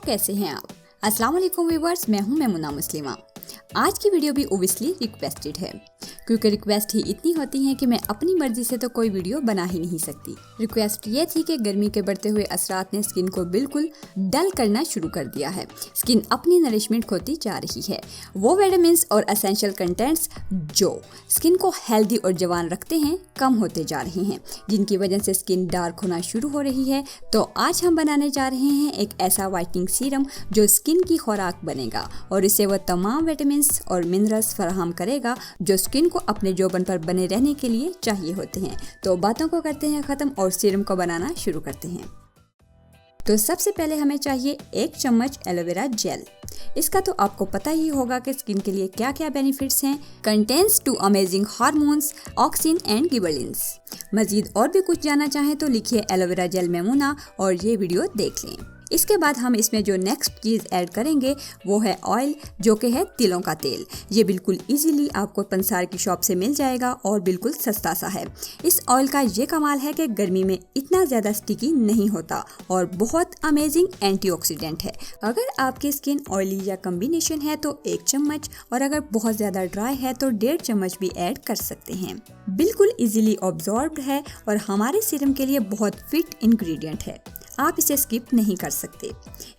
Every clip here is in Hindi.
कैसे हैं आप? अस्सलाम वालेकुम व्यूअर्स, मैं हूं मेमुना मुस्लिमा। आज की वीडियो भी ओबियसली रिक्वेस्टेड है क्योंकि रिक्वेस्ट ही इतनी होती है कि मैं अपनी मर्जी से तो कोई वीडियो बना ही नहीं सकती। रिक्वेस्ट ये थी कि गर्मी के बढ़ते हुए असरात ने स्किन को बिल्कुल डल करना शुरू कर दिया है। स्किन अपनी नरिशमेंट खोती जा रही है। वो विटामिन्स और एसेंशियल कंटेंट्स जो स्किन को हेल्दी और जवान रखते हैं कम होते जा रहे हैं, जिनकी वजह से स्किन डार्क होना शुरू हो रही है। तो आज हम बनाने जा रहे हैं एक ऐसा वाइटनिंग सीरम जो स्किन की खुराक बनेगा और इससे वो तमाम विटामिन्स और मिनरल्स फराहम करेगा जो स्किन को अपने यौवन पर बने रहने के लिए चाहिए होते हैं। तो बातों को करते हैं ख़त्म और सीरम को बनाना शुरू करते हैं। तो सबसे पहले हमें चाहिए 1 चम्मच एलोवेरा जेल। इसका तो आपको पता ही होगा कि स्किन के लिए क्या क्या बेनिफिट्स हैं। Contains 2 amazing hormones, auxin and gibberellins. मजीद और भी कुछ जानना चाहें तो लिखिए एलोवेरा जेल मेमुना और ये वीडियो देख लें। इसके बाद हम इसमें जो नेक्स्ट चीज़ ऐड करेंगे वो है ऑयल, जो कि है तिलों का तेल। ये बिल्कुल इजीली आपको पंसार की शॉप से मिल जाएगा और बिल्कुल सस्ता सा है। इस ऑयल का ये कमाल है कि गर्मी में इतना ज़्यादा स्टिकी नहीं होता और बहुत अमेजिंग एंटीऑक्सीडेंट है। अगर आपकी स्किन ऑयली या कम्बिनेशन है तो 1 चम्मच और अगर बहुत ज़्यादा ड्राई है तो 1.5 चम्मच भी ऐड कर सकते हैं। बिल्कुल इजीली ऑब्जॉर्ब्ड है और हमारे सीरम के लिए बहुत फिट इंग्रेडिएंट है। आप इसे स्किप नहीं कर सकते।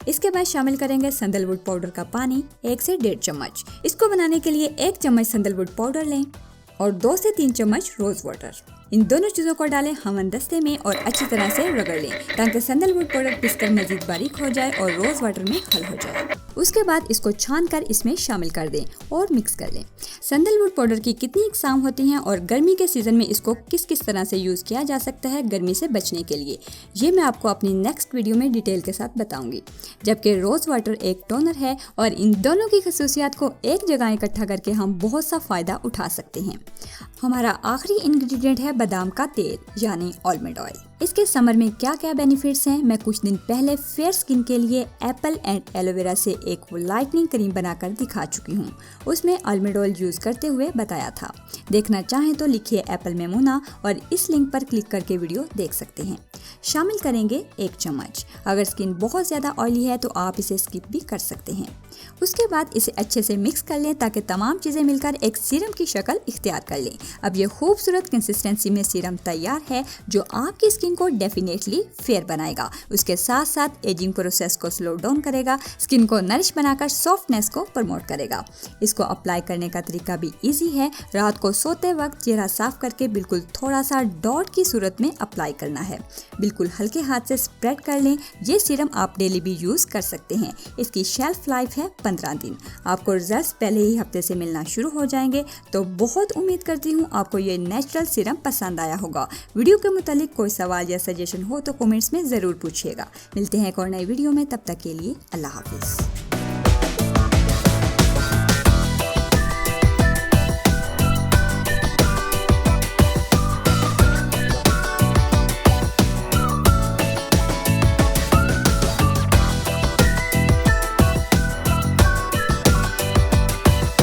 इसके बाद शामिल करेंगे सैंडलवुड पाउडर का पानी 1 से 1.5 चम्मच। इसको बनाने के लिए 1 चम्मच सैंडलवुड पाउडर लें और 2 से 3 चम्मच रोज वाटर। इन दोनों चीज़ों को डालें हमंदस्ते में और अच्छी तरह से रगड़ लें ताकि सैंडलवुड पाउडर पिसकर मजीद बारीक हो जाए और रोज वाटर में हल हो जाए। उसके बाद इसको छान कर इसमें शामिल कर दें और मिक्स कर लें। सैंडलवुड पाउडर की कितनी इकसाम होती हैं और गर्मी के सीज़न में इसको किस किस तरह से यूज़ किया जा सकता है गर्मी से बचने के लिए, ये मैं आपको अपनी नेक्स्ट वीडियो में डिटेल के साथ बताऊंगी। जबकि रोज़ वाटर एक टोनर है और इन दोनों की खसूसियात को एक जगह इकट्ठा करके हम बहुत सा फ़ायदा उठा सकते हैं। हमारा आखिरी इंग्रेडिएंट है बादाम का तेल यानी आलमंड ऑयल। इसके समर में क्या क्या बेनिफिट्स हैं, मैं कुछ दिन पहले फेयर स्किन के लिए एप्पल एंड एलोवेरा से एक लाइटनिंग क्रीम बनाकर दिखा चुकी हूँ। उसमें आलमंड ऑयल यूज़ करते हुए बताया था। देखना चाहें तो लिखिए एप्पल मेमुना और इस लिंक पर क्लिक करके वीडियो देख सकते हैं। शामिल करेंगे 1 चम्मच। अगर स्किन बहुत ज़्यादा ऑयली है तो आप इसे स्किप भी कर सकते हैं। उसके बाद इसे अच्छे से मिक्स कर लें ताकि तमाम चीज़ें मिलकर एक सीरम की शक्ल इख्तियार कर लें। अब ये खूबसूरत कंसिस्टेंसी में सीरम तैयार है जो आपकी स्किन को डेफिनेटली फेयर बनाएगा। उसके साथ साथ एजिंग प्रोसेस को स्लो डाउन करेगा, स्किन को नरिश बनाकर सॉफ्टनेस को प्रमोट करेगा। इसको अप्लाई करने का तरीका भी इजी है। रात को सोते वक्त चेहरा साफ करके बिल्कुल थोड़ा सा डॉट की सूरत में अप्लाई करना है। बिल्कुल हल्के हाथ से स्प्रेड कर लें। ये सीरम आप डेली भी यूज़ कर सकते हैं। इसकी शेल्फ लाइफ है 15 दिन। आपको रिजल्ट्स पहले ही हफ्ते से मिलना शुरू हो जाएंगे। तो बहुत उम्मीद करती हूँ आपको ये नेचुरल सीरम पसंद आया होगा। वीडियो के मुतालिक कोई सवाल या सजेशन हो तो कमेंट्स में ज़रूर पूछिएगा। मिलते हैं एक और नई वीडियो में, तब तक के लिए अल्लाह हाफिज़।